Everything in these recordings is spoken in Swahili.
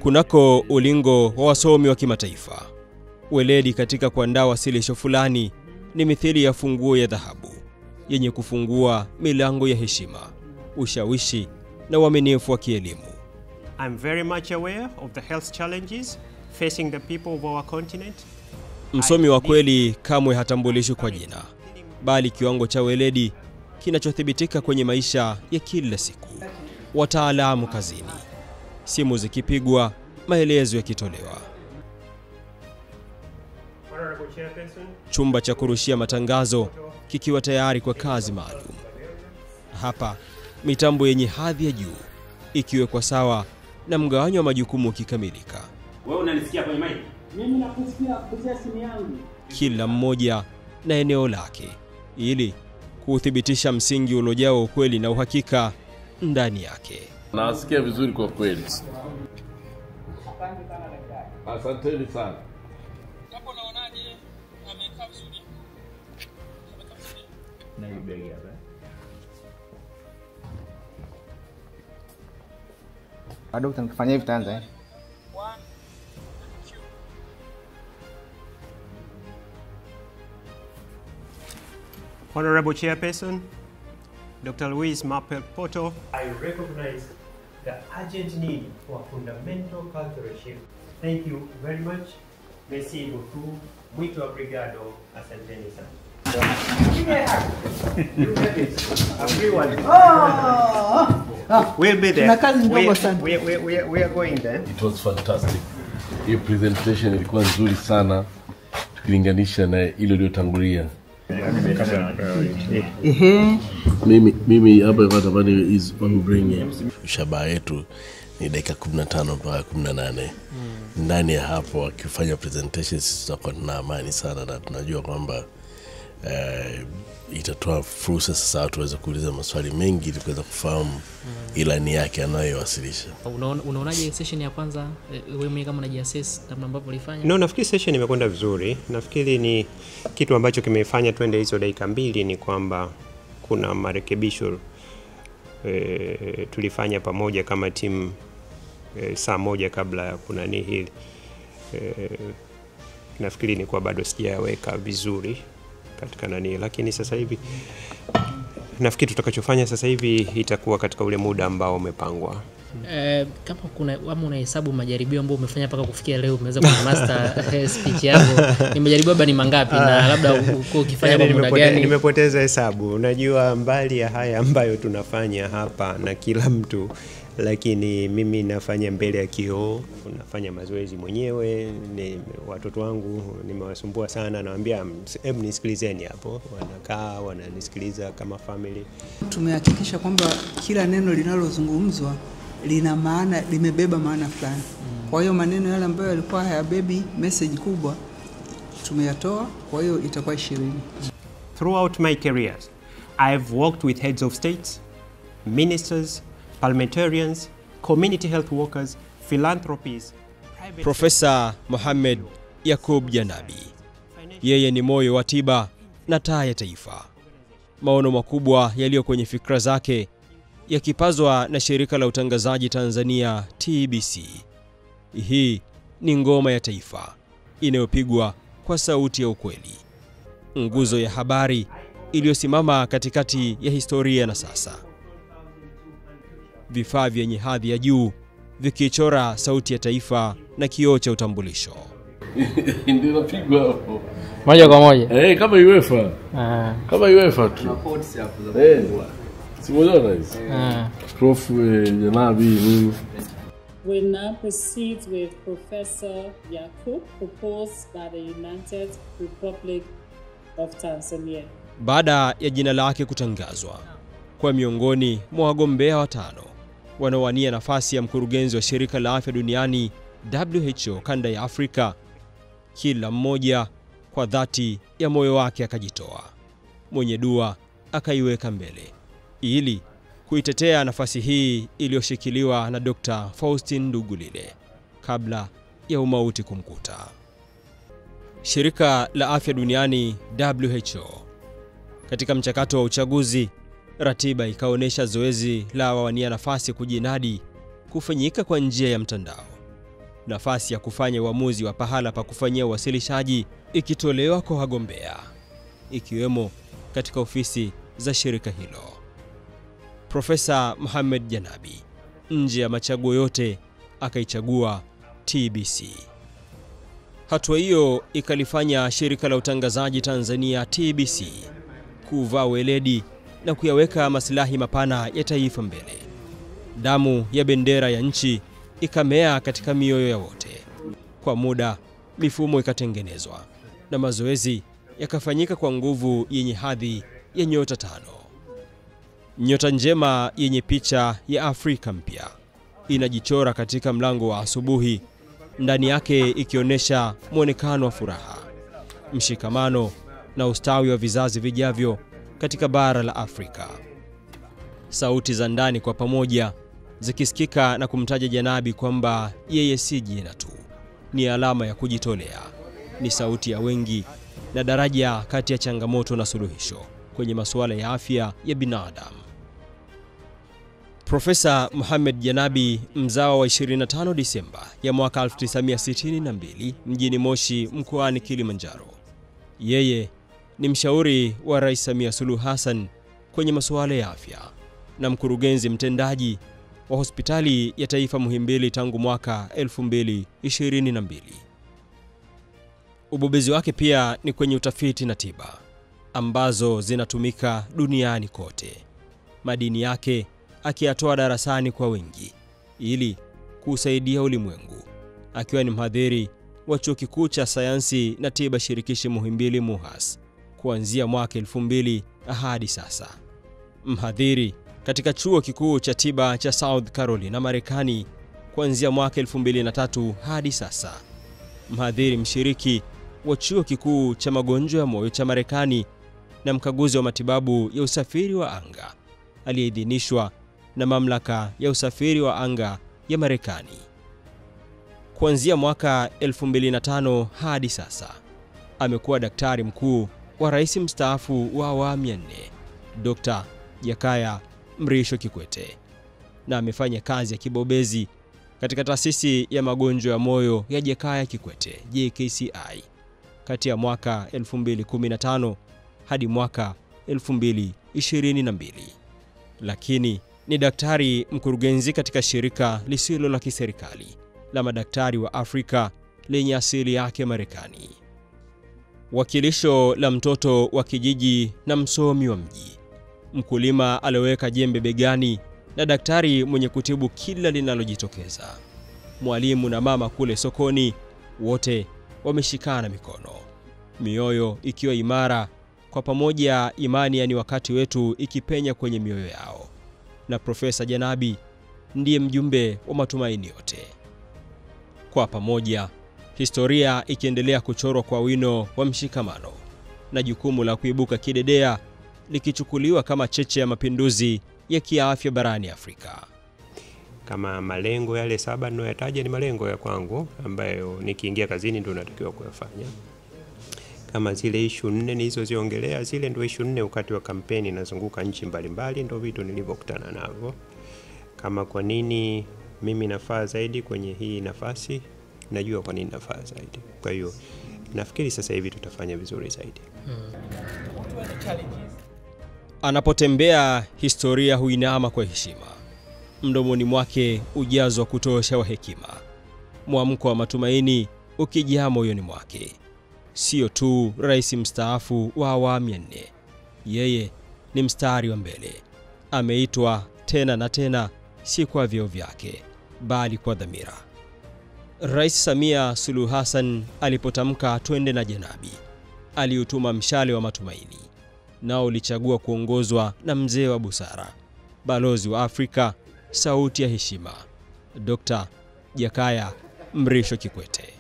Kunako ulingo wa wasomi wa kimataifa, weledi katika kuandaa wasilisho fulani ni mithili ya funguo ya dhahabu yenye kufungua milango ya heshima, ushawishi na uaminifu wa kielimu. I'm very much aware of the health challenges facing the people of our continent. Msomi wa kweli kamwe hatambulishwi kwa jina, bali kiwango cha weledi kinachothibitika kwenye maisha ya kila siku. Wataalamu kazini, simu zikipigwa, maelezo yakitolewa. Chumba cha kurushia matangazo kikiwa tayari kwa kazi maalum. Hapa mitambo yenye hadhi ya juu ikiwekwa sawa na mgawanyo wa majukumu kikamilika. Wewe unanisikia kwenye mic? Mimi nakusikia kupitia simu yangu. Kila mmoja na eneo lake, ili kuthibitisha msingi uliojaa ukweli na uhakika ndani yake. Nasikia vizuri kwa kweli. Asanteni sana. Hapo naonaje amekaa vizuri? Na hiyo begi hapa. Bado utanifanyia hivi tanza. Honorable Chairperson, Dr. Luis Mapel Poto, I recognize the urgent need for a fundamental cultural shift. Thank you very much. Merci beaucoup. Muito obrigado. Asanteni sana. Everyone. We'll be there. We are going there. It was fantastic. Your presentation ilikuwa nzuri sana tukilinganisha na ile iliyotangulia. Mimi hapa natamani is on bringing. Shabaha yetu ni dakika 15 mpaka 18. Ndani ya hapo akifanya presentation sisi tutakuwa na amani sana na tunajua kwamba itatoa fursa sasa watu waweze kuuliza maswali mengi ili kuweza kufahamu ilani yake anayowasilisha. Unaonaje session ya kwanza wewe mwenyewe kama unajiassess namna ambavyo ulifanya? No, nafikiri session imekwenda vizuri. Nafikiri ni kitu ambacho kimefanya twende hizo dakika 2 ni kwamba kuna marekebisho tulifanya pamoja kama timu saa moja kabla ya kunani hili. Nafikiri ni kwa bado sijaweka vizuri katika nani, lakini sasa hivi nafikiri tutakachofanya sasa hivi itakuwa katika ule muda ambao umepangwa. Kama kuna unahesabu majaribio ambayo umefanya mpaka kufikia leo umeweza kumaster speech yako, ni majaribio bado ni mangapi na labda uko ukifanya kwa muda gani? Nimepoteza hesabu. Unajua mbali ya haya ambayo tunafanya hapa na kila mtu, lakini mimi nafanya mbele ya kioo, nafanya mazoezi mwenyewe, ni watoto wangu nimewasumbua sana, nawaambia hebu nisikilizeni hapo, wanakaa wananisikiliza kama family. Tumehakikisha kwamba kila neno linalozungumzwa lina maana, limebeba maana fulani. Kwa hiyo maneno yale ambayo yalikuwa hayabebi message kubwa tumeyatoa, kwa hiyo itakuwa 20. Throughout my careers, I've worked with heads of states, ministers, parliamentarians, community health workers, philanthropies. Profesa Mohamed Yakub Janabi, yeye ni moyo wa tiba na taa ya taifa. Maono makubwa yaliyo kwenye fikra zake yakipazwa na shirika la utangazaji Tanzania TBC. Hii ni ngoma ya taifa inayopigwa kwa sauti ya ukweli, nguzo ya habari iliyosimama katikati ya historia na sasa. Vifaa vyenye hadhi ya juu vikichora sauti ya taifa na kioo cha utambulisho. Ndio napigwa hapo Moja kwa moja. Kama UEFA. Kama UEFA tu. Simuona hizi. Prof Janabi nini? We now proceed with Professor Yakub, proposed by the United Republic of Tanzania. Baada ya jina lake kutangazwa kwa miongoni mwa wagombea 5 wanaowania nafasi ya mkurugenzi wa shirika la afya duniani WHO kanda ya Afrika, kila mmoja kwa dhati ya moyo wake akajitoa. Mwenye dua akaiweka mbele ili kuitetea nafasi hii iliyoshikiliwa na Dr. Faustin Ndugulile kabla ya umauti kumkuta. Shirika la afya duniani WHO, katika mchakato wa uchaguzi, ratiba ikaonesha zoezi la wawania nafasi kujinadi kufanyika kwa njia ya mtandao, nafasi ya kufanya uamuzi wa pahala pa kufanyia uwasilishaji ikitolewa kwa wagombea, ikiwemo katika ofisi za shirika hilo. Profesa Mohamed Janabi, nje ya machaguo yote, akaichagua TBC. Hatua hiyo ikalifanya shirika la utangazaji Tanzania TBC kuvaa weledi na kuyaweka maslahi mapana ya taifa mbele. Damu ya bendera ya nchi ikamea katika mioyo ya wote. Kwa muda, mifumo ikatengenezwa na mazoezi yakafanyika kwa nguvu yenye hadhi ya nyota 5. Nyota njema yenye picha ya Afrika mpya inajichora katika mlango wa asubuhi, ndani yake ikionyesha muonekano wa furaha, mshikamano na ustawi wa vizazi vijavyo katika bara la Afrika. Sauti za ndani kwa pamoja zikisikika na kumtaja Janabi kwamba yeye si jina tu, ni alama ya kujitolea, ni sauti ya wengi na daraja kati ya changamoto na suluhisho kwenye masuala ya afya ya binadamu. Profesa Mohamed Janabi, mzawa wa 25 Disemba ya mwaka 1962 mjini Moshi mkoani Kilimanjaro. Yeye ni mshauri wa Rais Samia Suluhu Hassan kwenye masuala ya afya na mkurugenzi mtendaji wa Hospitali ya Taifa Muhimbili tangu mwaka 2022. Ubobezi wake pia ni kwenye utafiti na tiba ambazo zinatumika duniani kote. Madini yake akiyatoa darasani kwa wengi ili kusaidia ulimwengu, akiwa ni mhadhiri wa Chuo Kikuu cha Sayansi na Tiba Shirikishi Muhimbili MUHAS kuanzia mwaka 2000 hadi sasa. Mhadhiri katika Chuo Kikuu cha Tiba cha South Carolina Marekani kuanzia mwaka 2003 hadi sasa. Mhadhiri mshiriki wa Chuo Kikuu cha Magonjwa ya Moyo cha Marekani na mkaguzi wa matibabu ya usafiri wa anga aliyeidhinishwa na Mamlaka ya Usafiri wa Anga ya Marekani. Kuanzia mwaka 2005 hadi sasa amekuwa daktari mkuu wa Rais mstaafu wa awamu ya 4 Dr. Jakaya Mrisho Kikwete, na amefanya kazi ya kibobezi katika taasisi ya magonjwa ya moyo ya Jakaya Kikwete JKCI kati ya mwaka 2015 hadi mwaka 2022. Lakini ni daktari mkurugenzi katika shirika lisilo la kiserikali la madaktari wa Afrika lenye asili yake Marekani. Wakilisho la mtoto wa kijiji na msomi wa mji, mkulima aliyeweka jembe begani na daktari mwenye kutibu kila linalojitokeza, mwalimu na mama kule sokoni, wote wameshikana mikono, mioyo ikiwa imara kwa pamoja, imani yani wakati wetu ikipenya kwenye mioyo yao. Na Profesa Janabi ndiye mjumbe wa matumaini yote. Kwa pamoja, historia ikiendelea kuchorwa kwa wino wa mshikamano na jukumu la kuibuka kidedea likichukuliwa kama cheche ya mapinduzi ya kiafya barani Afrika. Kama malengo yale 7 ninayotaja ni malengo ya kwangu ambayo nikiingia kazini ndio natakiwa kuyafanya. Kama zile issue 4 nilizoziongelea, zile ndio issue 4 wakati wa kampeni nazunguka nchi mbalimbali, ndio vitu nilivyokutana navyo. Kama kwa nini mimi nafaa zaidi kwenye hii nafasi, najua kwa nini nafaa zaidi. Kwa hiyo nafikiri sasa hivi tutafanya vizuri zaidi. Anapotembea, historia huinama kwa heshima. Mdomoni mwake ujazo wa kutosha wa hekima, mwamko wa matumaini ukijaa moyoni mwake. Sio tu rais mstaafu wa awamu ya 4, yeye ni mstari wa mbele. Ameitwa tena na tena, si kwa vyeo vyake, bali kwa dhamira. Rais Samia Suluhu Hassan alipotamka twende na Janabi, aliutuma mshale wa matumaini, nao ulichagua kuongozwa na mzee wa busara, balozi wa Afrika, sauti ya heshima, Dr. Jakaya Mrisho Kikwete.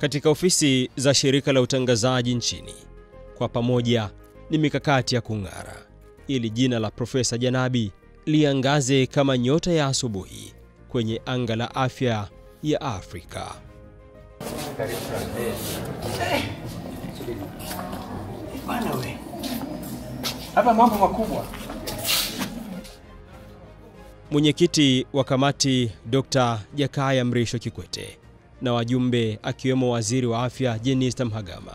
Katika ofisi za shirika la utangazaji nchini, kwa pamoja ni mikakati ya kung'ara ili jina la Profesa Janabi liangaze kama nyota ya asubuhi kwenye anga la afya ya Afrika. Bwana we, hapa mambo makubwa. Mwenyekiti wa kamati Dr. Jakaya Mrisho Kikwete na wajumbe akiwemo Waziri wa Afya Jenista Mhagama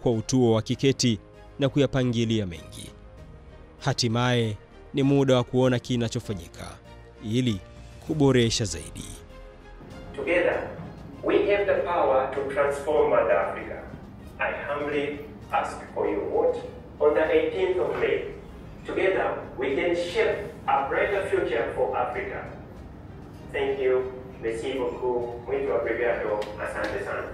kwa utuo wa kiketi na kuyapangilia mengi. Hatimaye ni muda wa kuona kinachofanyika ili kuboresha zaidi. Together, we have the power to transform Mother Africa. I humbly ask for your vote on the 18th of May. Together, we can shape a brighter future for Africa. Thank you. Merci beaucoup. Muito obrigado. Asante sana.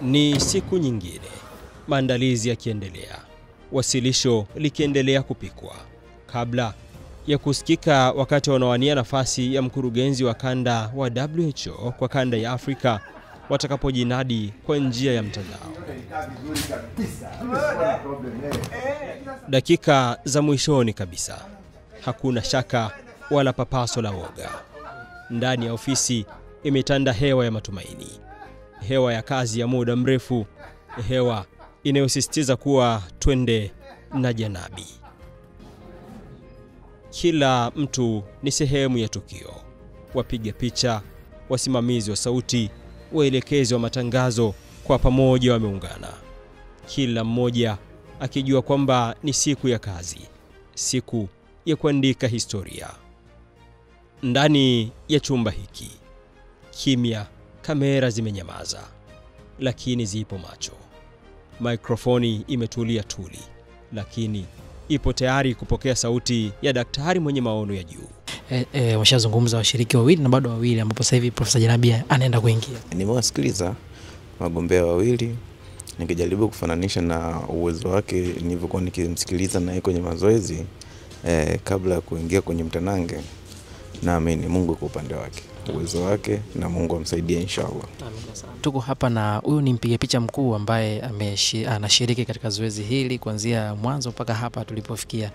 Ni siku nyingine, maandalizi yakiendelea, wasilisho likiendelea kupikwa kabla ya kusikika wakati wanawania nafasi ya mkurugenzi wa kanda wa WHO kwa kanda ya Afrika watakapojinadi kwa njia ya mtandao. Dakika za mwishoni kabisa, hakuna shaka wala papaso la woga. Ndani ya ofisi imetanda hewa ya matumaini, hewa ya kazi ya muda mrefu, hewa inayosisitiza kuwa twende na janabi. Kila mtu ni sehemu ya tukio. Wapiga picha, wasimamizi wa sauti, waelekezi wa matangazo, kwa pamoja wameungana. Kila mmoja akijua kwamba ni siku ya kazi, siku ya kuandika historia. Ndani ya chumba hiki, kimya, kamera zimenyamaza, lakini zipo macho. Mikrofoni imetulia tuli, lakini ipo tayari kupokea sauti ya daktari mwenye maono ya juu. Washazungumza washiriki wawili na bado wawili, ambapo sasa hivi Profesa Janabi anaenda kuingia. Nimewasikiliza wagombea wawili, nikijaribu kufananisha na uwezo wake nilivyokuwa nikimsikiliza naye kwenye mazoezi kabla ya kuingia kwenye mtanange. Naamini Mungu kwa upande wake, uwezo wake, na Mungu amsaidie inshallah. Tuko hapa na huyu ni mpiga picha mkuu ambaye anashiriki katika zoezi hili kuanzia mwanzo mpaka hapa tulipofikia.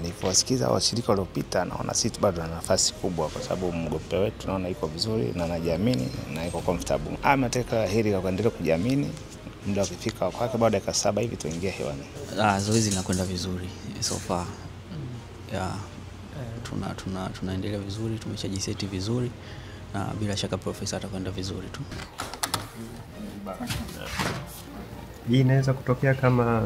Nilipowasikiza washirika waliopita, naona sisi bado na nafasi kubwa, kwa sababu mgombea wetu naona iko vizuri na anajiamini na iko comfortable. Ameteka heri ya kuendelea kujiamini. Muda ukifika kwake baada ya 7 hivi tuingie hewani. Zoezi linakwenda vizuri so far. Tunaendelea vizuri, tumeshajiseti vizuri, na bila shaka profesa atakwenda vizuri tu. Hii inaweza kutokea kama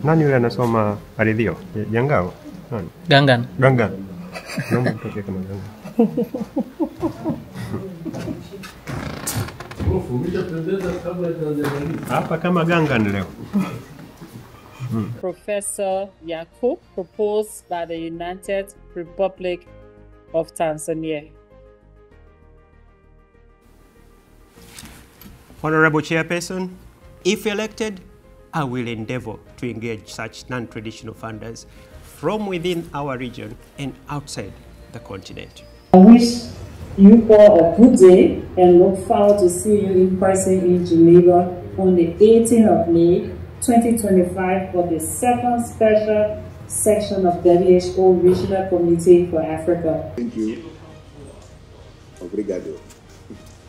nani yule anasoma Aridhio? Jangao? Nani? Gangan. Naomba kutokea kama Gangan. Hapa kama Gangan leo. Professor Yakub, proposed by the United Republic of Tanzania. Honorable Chairperson, if elected, I will endeavor to engage such non-traditional funders from within our region and outside the continent. I wish you all a good day and look forward to see you in person in Geneva on the 18th of May 2025 for the second special section of WHO Regional Committee for Africa. Thank you. Obrigado.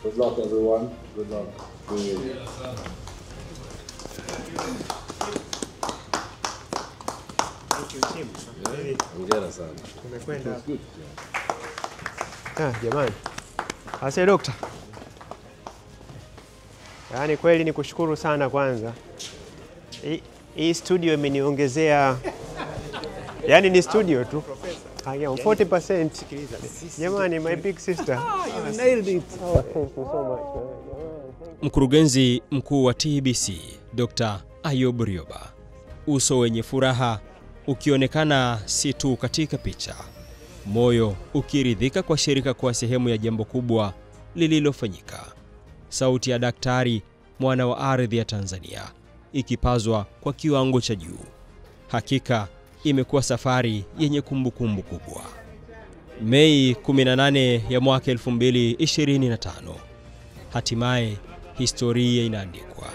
Good luck, everyone. Good luck. Thank you, Tim. Hongera sana. Tumekwenda. Jamani. Asante dokta. Yaani kweli ni kushukuru sana kwanza. Hii studio imeniongezea, yaani ni studio tu. 40%. Jamani, my big sister. You nailed it. Oh, thank you so much. Mkurugenzi mkuu wa TBC, Dr. Ayub Rioba, uso wenye furaha ukionekana si tu katika picha, moyo ukiridhika kwa shirika kwa sehemu ya jambo kubwa lililofanyika. Sauti ya daktari mwana wa ardhi ya Tanzania ikipazwa kwa kiwango cha juu. Hakika imekuwa safari yenye kumbukumbu kubwa. Mei 18 ya mwaka 2025, hatimaye historia inaandikwa,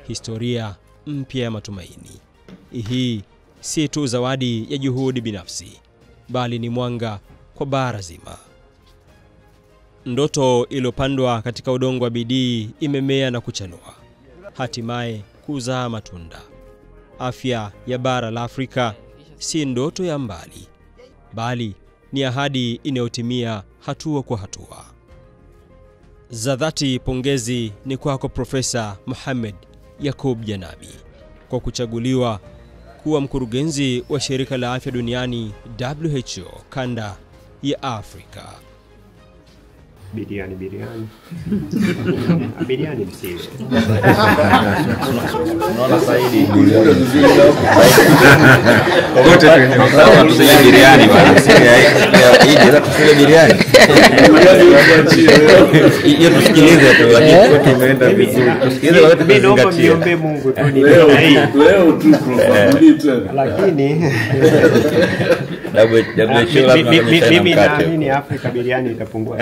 historia mpya ya matumaini. Hii si tu zawadi ya juhudi binafsi, bali ni mwanga kwa bara zima. Ndoto iliyopandwa katika udongo wa bidii imemea na kuchanua, hatimaye kuzaa matunda. Afya ya bara la Afrika si ndoto ya mbali, bali ni ahadi inayotimia hatua kwa hatua. Za dhati pongezi ni kwako Profesa Mohamed Yakub Janabi kwa kuchaguliwa kuwa mkurugenzi wa Shirika la Afya Duniani WHO kanda ya Afrika. Biriani. Biriani msile. Unaona Saidi. Kote tunasema biriani bwana. Hii ndio tusile biriani. Hiyo tusikilize tu lakini tumeenda vizuri. Tusikilize wote tuzingatie. Niombe Mungu tu ni Leo tu tena. lakini WHO mimi naamini Afrika biriani itapungua.